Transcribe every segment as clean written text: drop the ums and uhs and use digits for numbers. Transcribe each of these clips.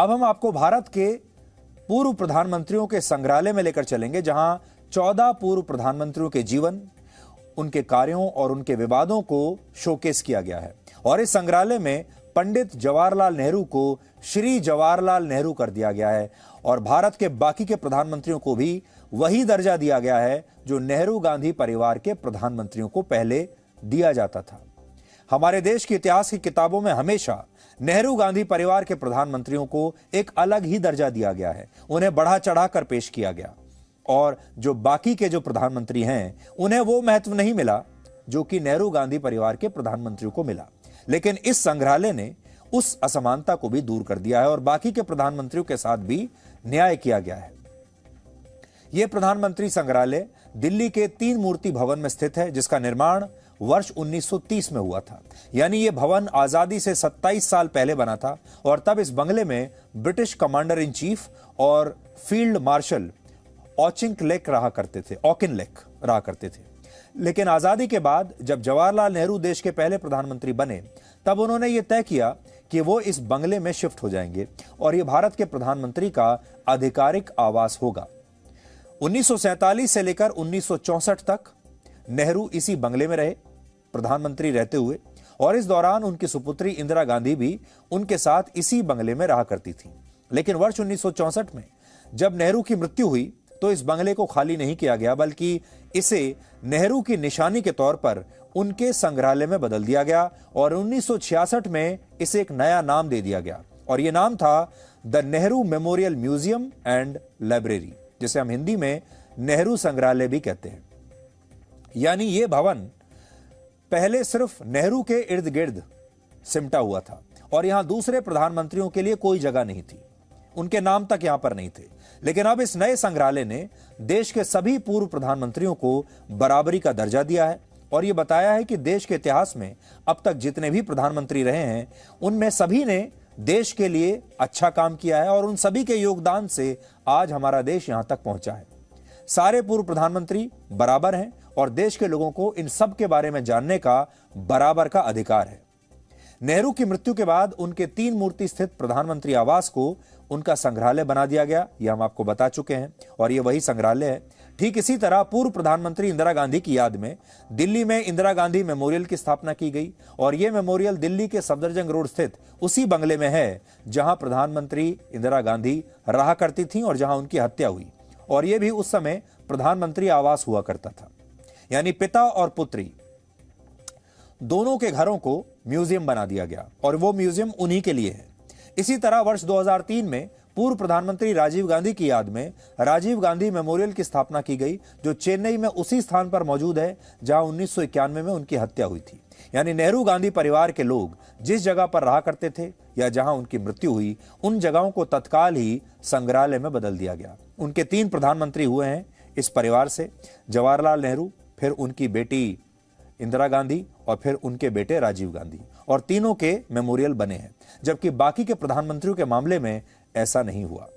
अब हम आपको भारत के पूर्व प्रधानमंत्रियों के संग्रहालय में लेकर चलेंगे, जहां 14 पूर्व प्रधानमंत्रियों के जीवन, उनके कार्यों और उनके विवादों को शोकेस किया गया है। और इस संग्रहालय में पंडित जवाहरलाल नेहरू को श्री जवाहरलाल नेहरू कर दिया गया है और भारत के बाकी के प्रधानमंत्रियों को भी वही दर्जा दिया गया है जो नेहरू गांधी परिवार के प्रधानमंत्रियों को पहले दिया जाता था। हमारे देश के इतिहास की किताबों में हमेशा नेहरू गांधी परिवार के प्रधानमंत्रियों को एक अलग ही दर्जा दिया गया है, उन्हें बढ़ा चढ़ाकर पेश किया गया। और जो बाकी के जो प्रधानमंत्री हैं, उन्हें वो महत्व नहीं मिला जो कि नेहरू गांधी परिवार के प्रधानमंत्रियों को मिला। लेकिन इस संग्रहालय ने उस असमानता को भी दूर कर दिया है और बाकी के प्रधानमंत्रियों के साथ भी न्याय किया गया है। यह प्रधानमंत्री संग्रहालय दिल्ली के 3 मूर्ति भवन में स्थित है, जिसका निर्माण वर्ष 1930 में हुआ था। यानी यह भवन आजादी से 27 साल पहले बना था और तब इस बंगले में ब्रिटिश कमांडर इन चीफ और फील्ड मार्शल ऑकिनलेक रहा करते थे। लेकिन आजादी के बाद जब जवाहरलाल नेहरू देश के पहले प्रधानमंत्री बने, तब उन्होंने यह तय किया कि वो इस बंगले में शिफ्ट हो जाएंगे और यह भारत के प्रधानमंत्री का आधिकारिक आवास होगा। 1947 से लेकर 1964 तक नेहरू इसी बंगले में रहे, प्रधानमंत्री रहते हुए, और इस दौरान उनकी सुपुत्री इंदिरा गांधी भी उनके साथ इसी बंगले में रहा करती थी। लेकिन वर्ष 1964 में जब नेहरू की मृत्यु हुई तो इस बंगले को खाली नहीं किया गया, बल्कि इसे नेहरू की निशानी के तौर पर उनके संग्रहालय में बदल दिया गया और 1966 में इसे एक नया नाम दे दिया गया और यह नाम था the Nehru memorial museum and library, जिसे हम हिंदी में नेहरू संग्रहालय भी कहते हैं। यानी यह भवन पहले सिर्फ नेहरू के इर्द गिर्द सिमटा हुआ था और यहां दूसरे प्रधानमंत्रियों के लिए कोई जगह नहीं थी, उनके नाम तक यहां पर नहीं थे। लेकिन अब इस नए संग्रहालय ने देश के सभी पूर्व प्रधानमंत्रियों को बराबरी का दर्जा दिया है और यह बताया है कि देश के इतिहास में अब तक जितने भी प्रधानमंत्री रहे हैं, उनमें सभी ने देश के लिए अच्छा काम किया है और उन सभी के योगदान से आज हमारा देश यहां तक पहुंचा है। सारे पूर्व प्रधानमंत्री बराबर हैं और देश के लोगों को इन सब के बारे में जानने का बराबर का अधिकार है। नेहरू की मृत्यु के बाद उनके 3 मूर्ति स्थित प्रधानमंत्री आवास को उनका संग्रहालय बना दिया गया, यह हम आपको बता चुके हैं और यह वही संग्रहालय है। ठीक इसी तरह पूर्व प्रधानमंत्री इंदिरा गांधी की याद में दिल्ली में इंदिरा गांधी मेमोरियल की स्थापना की गई और यह मेमोरियल दिल्ली के सफदरजंग रोड स्थित उसी बंगले में है जहां प्रधानमंत्री इंदिरा गांधी रहा करती थी और जहां उनकी हत्या हुई, और यह भी उस समय प्रधानमंत्री आवास हुआ करता था। यानी पिता और पुत्री दोनों के घरों को म्यूजियम बना दिया गया और वो म्यूजियम उन्हीं के लिए है। इसी तरह वर्ष 2003 में पूर्व प्रधानमंत्री राजीव गांधी की याद में राजीव गांधी मेमोरियल की स्थापना की गई, जो चेन्नई में उसी स्थान पर मौजूद है जहां 1991 में उनकी हत्या हुई थी। यानी नेहरू गांधी परिवार के लोग जिस जगह पर रहा करते थे या जहां उनकी मृत्यु हुई, उन जगहों को तत्काल ही संग्रहालय में बदल दिया गया। उनके 3 प्रधानमंत्री हुए हैं इस परिवार से, जवाहरलाल नेहरू, फिर उनकी बेटी इंदिरा गांधी और फिर उनके बेटे राजीव गांधी, और तीनों के मेमोरियल बने हैं, जबकि बाकी के प्रधानमंत्रियों के मामले में ऐसा नहीं हुआ।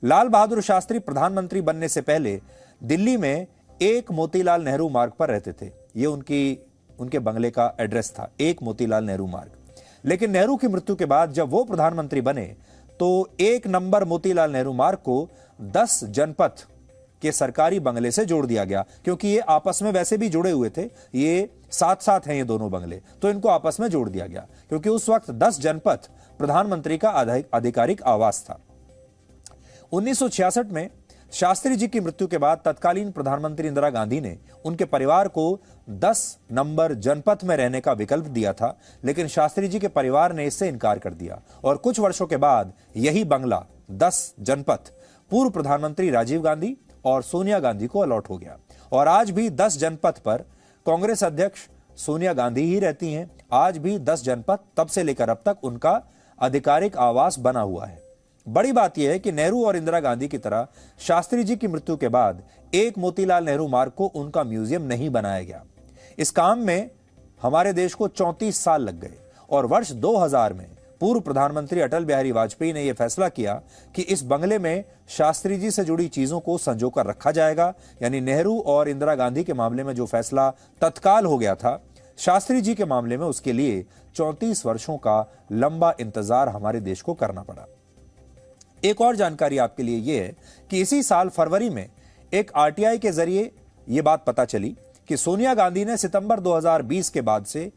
लाल बहादुर शास्त्री प्रधानमंत्री बनने से पहले दिल्ली में 1 मोतीलाल नेहरू मार्ग पर रहते थे। ये उनके बंगले का एड्रेस था, 1 मोतीलाल नेहरू मार्ग। लेकिन नेहरू की मृत्यु के बाद जब वो प्रधानमंत्री बने तो 1 नंबर मोतीलाल नेहरू मार्ग को 10 जनपथ के सरकारी बंगले से जोड़ दिया गया, क्योंकि ये आपस में वैसे भी जुड़े हुए थे, ये साथ साथ हैं ये दोनों बंगले, तो इनको आपस में जोड़ दिया गया क्योंकि उस वक्त 10 जनपथ प्रधानमंत्री का आधिकारिक आवास था। 1966 में शास्त्री जी की मृत्यु के बाद तत्कालीन प्रधानमंत्री इंदिरा गांधी ने उनके परिवार को 10 नंबर जनपथ में रहने का विकल्प दिया था, लेकिन शास्त्री जी के परिवार ने इससे इनकार कर दिया और कुछ वर्षों के बाद यही बंगला 10 जनपथ पूर्व प्रधानमंत्री राजीव गांधी और सोनिया गांधी को अलॉट हो गया और आज भी 10 जनपथ पर कांग्रेस अध्यक्ष सोनिया गांधी ही रहती हैं। आज भी 10 जनपथ तब से लेकर अब तक उनका आधिकारिक आवास बना हुआ है। बड़ी बात यह है कि नेहरू और इंदिरा गांधी की तरह शास्त्री जी की मृत्यु के बाद 1 मोतीलाल नेहरू मार्ग को उनका म्यूजियम नहीं बनाया गया। इस काम में हमारे देश को 34 साल लग गए और वर्ष 2000 में पूर्व प्रधानमंत्री अटल बिहारी वाजपेयी ने यह फैसला किया कि इस बंगले में शास्त्री जी से जुड़ी चीजों को संजोकर रखा जाएगा। यानी नेहरू और इंदिरा गांधी के मामले में जो फैसला तत्काल हो गया था, शास्त्री जी के मामले में उसके लिए 34 वर्षों का लंबा इंतजार हमारे देश को करना पड़ा। एक और जानकारी आपके लिए यह है कि इसी साल फरवरी में एक आरटीआई के जरिए यह बात पता चली कि सोनिया गांधी ने सितंबर 2020 के बाद से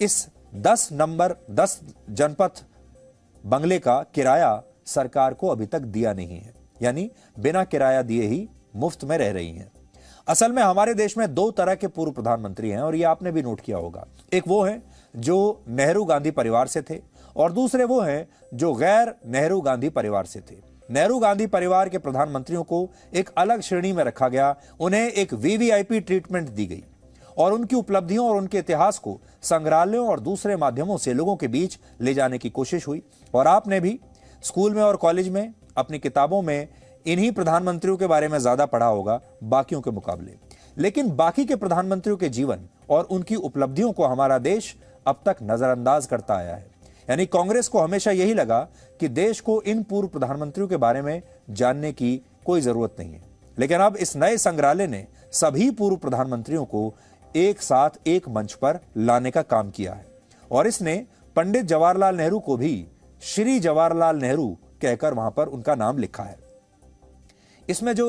इस 10 जनपथ बंगले का किराया सरकार को अभी तक दिया नहीं है, यानी बिना किराया दिए ही मुफ्त में रह रही हैं। असल में हमारे देश में दो तरह के पूर्व प्रधानमंत्री हैं और यह आपने भी नोट किया होगा। एक वो हैं जो नेहरू गांधी परिवार से थे और दूसरे वो हैं जो गैर नेहरू गांधी परिवार से थे। नेहरू गांधी परिवार के प्रधानमंत्रियों को एक अलग श्रेणी में रखा गया, उन्हें एक वीवीआईपी ट्रीटमेंट दी गई और उनकी उपलब्धियों और उनके इतिहास को संग्रहालयों और दूसरे माध्यमों से लोगों के बीच ले जाने की कोशिश हुई। और आपने भी स्कूल में और कॉलेज में अपनी किताबों में इन्हीं प्रधानमंत्रियों के बारे में ज्यादा पढ़ा होगा बाकियों के मुकाबले। लेकिन बाकी के प्रधानमंत्रियों के जीवन और उनकी उपलब्धियों को हमारा देश अब तक नजरअंदाज करता आया है। यानी कांग्रेस को हमेशा यही लगा कि देश को इन पूर्व प्रधानमंत्रियों के बारे में जानने की कोई जरूरत नहीं है। लेकिन अब इस नए संग्रहालय ने सभी पूर्व प्रधानमंत्रियों को एक साथ एक मंच पर लाने का काम किया है और इसने पंडित जवाहरलाल नेहरू को भी श्री जवाहरलाल नेहरू कहकर वहां पर उनका नाम लिखा है। इसमें जो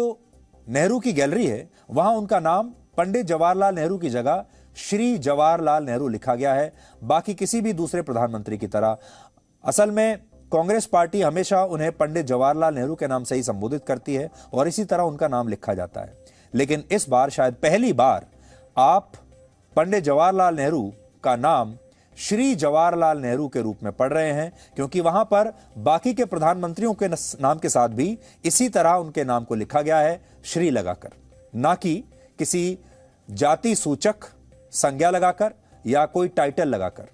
नेहरू की गैलरी है वहां उनका नाम पंडित जवाहरलाल नेहरू की जगह श्री जवाहरलाल नेहरू लिखा गया है, बाकी किसी भी दूसरे प्रधानमंत्री की तरह। असल में कांग्रेस पार्टी हमेशा उन्हें पंडित जवाहरलाल नेहरू के नाम से ही संबोधित करती है और इसी तरह उनका नाम लिखा जाता है। लेकिन इस बार शायद पहली बार आप पंडित जवाहरलाल नेहरू का नाम श्री जवाहरलाल नेहरू के रूप में पढ़ रहे हैं, क्योंकि वहां पर बाकी के प्रधानमंत्रियों के नाम के साथ भी इसी तरह उनके नाम को लिखा गया है, श्री लगाकर, ना कि किसी जाति सूचक संज्ञा लगाकर या कोई टाइटल लगाकर।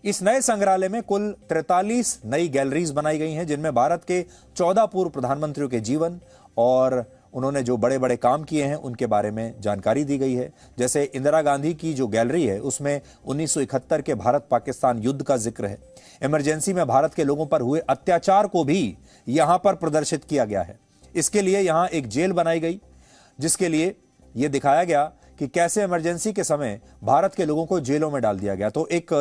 इस नए संग्रहालय में कुल 43 नई गैलरीज बनाई गई हैं, जिनमें भारत के 14 पूर्व प्रधानमंत्रियों के जीवन और उन्होंने जो बड़े बड़े काम किए हैं उनके बारे में जानकारी दी गई है। जैसे इंदिरा गांधी की जो गैलरी है उसमें 1971 के भारत पाकिस्तान युद्ध का जिक्र है। इमरजेंसी में भारत के लोगों पर हुए अत्याचार को भी यहां पर प्रदर्शित किया गया है। इसके लिए यहां एक जेल बनाई गई, जिसके लिए यह दिखाया गया कि कैसे इमरजेंसी के समय भारत के लोगों को जेलों में डाल दिया गया। तो एक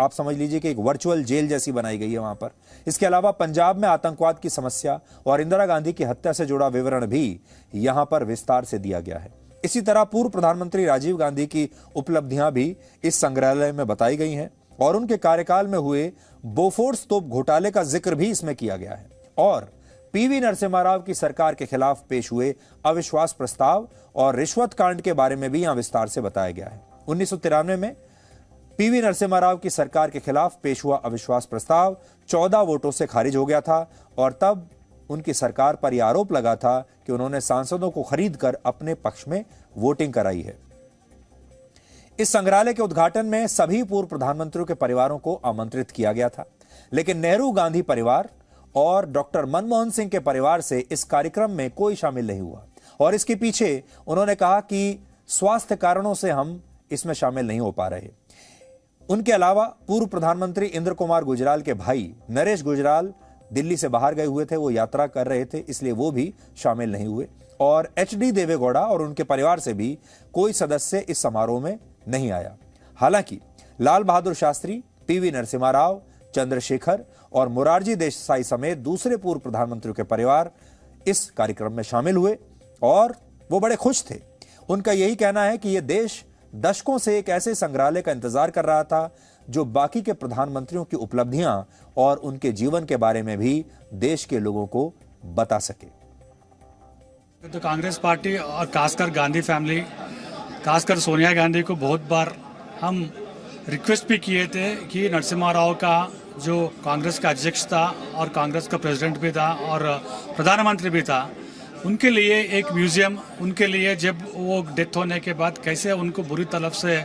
आप समझ लीजिए कि एक वर्चुअल जेल जैसी बनाई गई है वहां पर। इसके अलावा पंजाब में आतंकवाद की समस्या और इंदिरा गांधी की हत्या से जुड़ा विवरण भी यहां पर विस्तार से दिया गया है। इसी तरह पूर्व प्रधानमंत्री राजीव गांधी की उपलब्धियां भी इस संग्रहालय में बताई गई हैं और उनके कार्यकाल में हुए बोफोर्स तोप घोटाले का जिक्र भी इसमें किया गया है। और पीवी नरसिम्हा राव की सरकार के खिलाफ पेश हुए अविश्वास प्रस्ताव और रिश्वत कांड के बारे में भी यहां विस्तार से बताया गया है। 1993 में पीवी नरसिम्हा राव की सरकार के खिलाफ पेश हुआ अविश्वास प्रस्ताव 14 वोटों से खारिज हो गया था और तब उनकी सरकार पर यह आरोप लगा था कि उन्होंने सांसदों को खरीदकर अपने पक्ष में वोटिंग कराई है। इस संग्रहालय के उद्घाटन में सभी पूर्व प्रधानमंत्रियों के परिवारों को आमंत्रित किया गया था, लेकिन नेहरू गांधी परिवार और डॉक्टर मनमोहन सिंह के परिवार से इस कार्यक्रम में कोई शामिल नहीं हुआ और इसके पीछे उन्होंने कहा कि स्वास्थ्य कारणों से हम इसमें शामिल नहीं हो पा रहे। उनके अलावा पूर्व प्रधानमंत्री इंद्र कुमार गुजराल के भाई नरेश गुजराल दिल्ली से बाहर गए हुए थे, वो यात्रा कर रहे थे, इसलिए वो भी शामिल नहीं हुए। और एचडी देवेगौड़ा और उनके परिवार से भी कोई सदस्य इस समारोह में नहीं आया। हालांकि लाल बहादुर शास्त्री, पीवी नरसिम्हा राव, चंद्रशेखर और मोरारजी देसाई समेत दूसरे पूर्व प्रधानमंत्रियों के परिवार इस कार्यक्रम में शामिल हुए और वो बड़े खुश थे। उनका यही कहना है कि यह देश दशकों से एक ऐसे संग्रहालय का इंतजार कर रहा था जो बाकी के प्रधानमंत्रियों की उपलब्धियां और उनके जीवन के बारे में भी देश के लोगों को बता सके। तो कांग्रेस पार्टी और खासकर गांधी फैमिली, खासकर सोनिया गांधी को बहुत बार हम रिक्वेस्ट भी किए थे कि नरसिम्हा राव का जो कांग्रेस का अध्यक्ष था और कांग्रेस का प्रेसिडेंट भी था और प्रधानमंत्री भी था, उनके लिए एक म्यूजियम, उनके लिए जब वो डेथ होने के बाद कैसे उनको बुरी तरफ से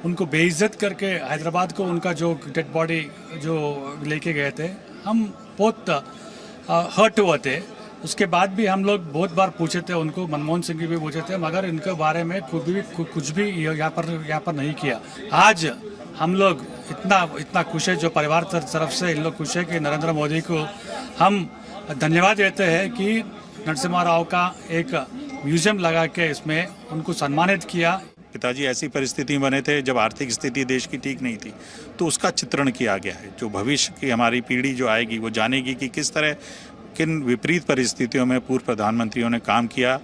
उनको बेइज्जत करके हैदराबाद को उनका जो डेड बॉडी जो लेके गए थे, हम बहुत हर्ट हुए थे। उसके बाद भी हम लोग बहुत बार पूछे थे उनको, मनमोहन सिंह भी पूछे थे, मगर इनके बारे में कुछ भी यहाँ पर नहीं किया। आज हम लोग इतना खुश है, जो परिवार तरफ से इन लोग खुश है कि नरेंद्र मोदी को हम धन्यवाद देते हैं कि नरसिम्हा राव का एक म्यूजियम लगा के इसमें उनको सम्मानित किया। पिताजी ऐसी परिस्थिति में बने थे जब आर्थिक स्थिति देश की ठीक नहीं थी, तो उसका चित्रण किया गया है। जो भविष्य की हमारी पीढ़ी जो आएगी वो जानेगी कि किस तरह किन विपरीत परिस्थितियों में पूर्व प्रधानमंत्रियों ने काम किया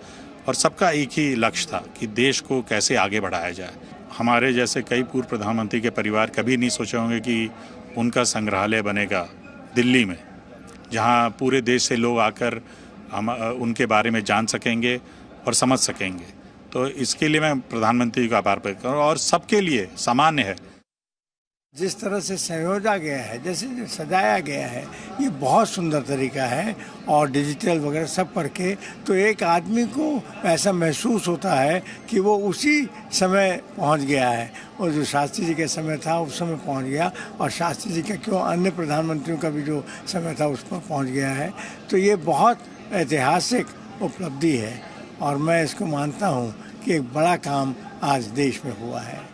और सबका एक ही लक्ष्य था कि देश को कैसे आगे बढ़ाया जाए। हमारे जैसे कई पूर्व प्रधानमंत्री के परिवार कभी नहीं सोचे होंगे कि उनका संग्रहालय बनेगा दिल्ली में, जहां पूरे देश से लोग आकर हम उनके बारे में जान सकेंगे और समझ सकेंगे। तो इसके लिए मैं प्रधानमंत्री का आभार व्यक्त करूँ और सबके लिए सामान्य है। जिस तरह से संयोजा गया है, जैसे सजाया गया है, ये बहुत सुंदर तरीका है और डिजिटल वगैरह सब करके तो एक आदमी को ऐसा महसूस होता है कि वो उसी समय पहुंच गया है, और जो शास्त्री जी का समय था उस समय पहुंच गया, और शास्त्री जी का क्यों अन्य प्रधानमंत्रियों का भी जो समय था उस पर पहुंच गया है। तो ये बहुत ऐतिहासिक उपलब्धि है और मैं इसको मानता हूँ कि एक बड़ा काम आज देश में हुआ है।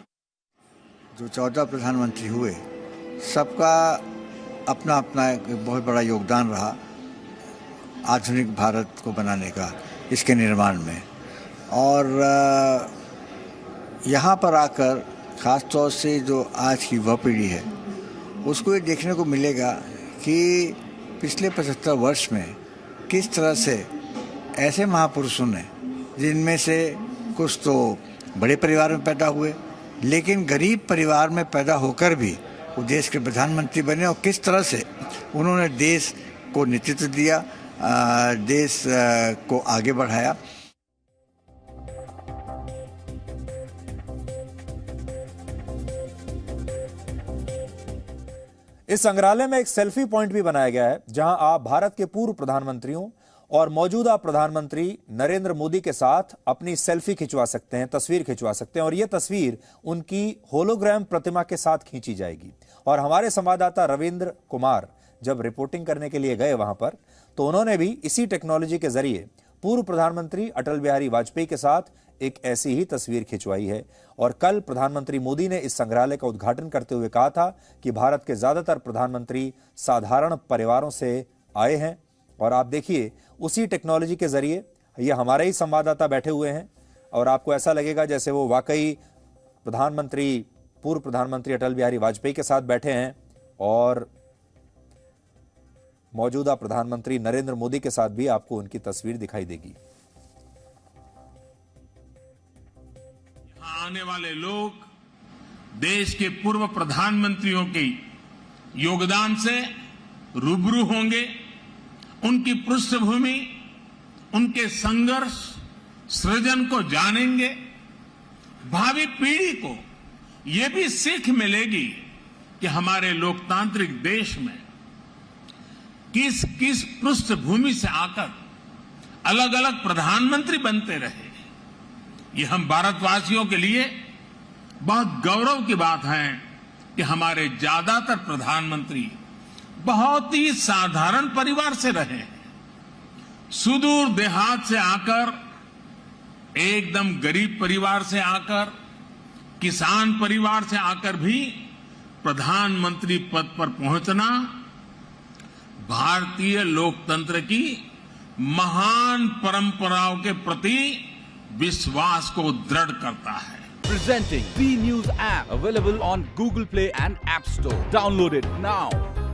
जो 14 प्रधानमंत्री हुए, सबका अपना अपना एक बहुत बड़ा योगदान रहा आधुनिक भारत को बनाने का, इसके निर्माण में। और यहाँ पर आकर ख़ास तौर से जो आज की युवा पीढ़ी है उसको ये देखने को मिलेगा कि पिछले 75 वर्ष में किस तरह से ऐसे महापुरुषों ने, जिनमें से कुछ तो बड़े परिवार में पैदा हुए लेकिन गरीब परिवार में पैदा होकर भी वो देश के प्रधानमंत्री बने, और किस तरह से उन्होंने देश को नेतृत्व दिया, देश को आगे बढ़ाया। इस संग्रहालय में एक सेल्फी पॉइंट भी बनाया गया है, जहां आप भारत के पूर्व प्रधानमंत्रियों और मौजूदा प्रधानमंत्री नरेंद्र मोदी के साथ अपनी सेल्फी खिंचवा सकते हैं, तस्वीर खिंचवा सकते हैं। और यह तस्वीर उनकी होलोग्राम प्रतिमा के साथ खींची जाएगी। और हमारे संवाददाता रविंद्र कुमार जब रिपोर्टिंग करने के लिए गए वहां पर, तो उन्होंने भी इसी टेक्नोलॉजी के जरिए पूर्व प्रधानमंत्री अटल बिहारी वाजपेयी के साथ एक ऐसी ही तस्वीर खिंचवाई है। और कल प्रधानमंत्री मोदी ने इस संग्रहालय का उद्घाटन करते हुए कहा था कि भारत के ज्यादातर प्रधानमंत्री साधारण परिवारों से आए हैं। और आप देखिए, उसी टेक्नोलॉजी के जरिए ये हमारे ही संवाददाता बैठे हुए हैं और आपको ऐसा लगेगा जैसे वो वाकई पूर्व प्रधानमंत्री अटल बिहारी वाजपेयी के साथ बैठे हैं और मौजूदा प्रधानमंत्री नरेंद्र मोदी के साथ भी आपको उनकी तस्वीर दिखाई देगी। यहां आने वाले लोग देश के पूर्व प्रधानमंत्रियों के योगदान से रूबरू होंगे, उनकी पृष्ठभूमि, उनके संघर्ष, सृजन को जानेंगे। भावी पीढ़ी को यह भी सीख मिलेगी कि हमारे लोकतांत्रिक देश में किस किस पृष्ठभूमि से आकर अलग अलग प्रधानमंत्री बनते रहे। ये हम भारतवासियों के लिए बहुत गौरव की बात है कि हमारे ज्यादातर प्रधानमंत्री बहुत ही साधारण परिवार से रहे, सुदूर देहात से आकर, एकदम गरीब परिवार से आकर, किसान परिवार से आकर भी प्रधानमंत्री पद पर पहुंचना भारतीय लोकतंत्र की महान परंपराओं के प्रति विश्वास को दृढ़ करता है। Presenting B News app, available on Google Play and App Store. Download it now.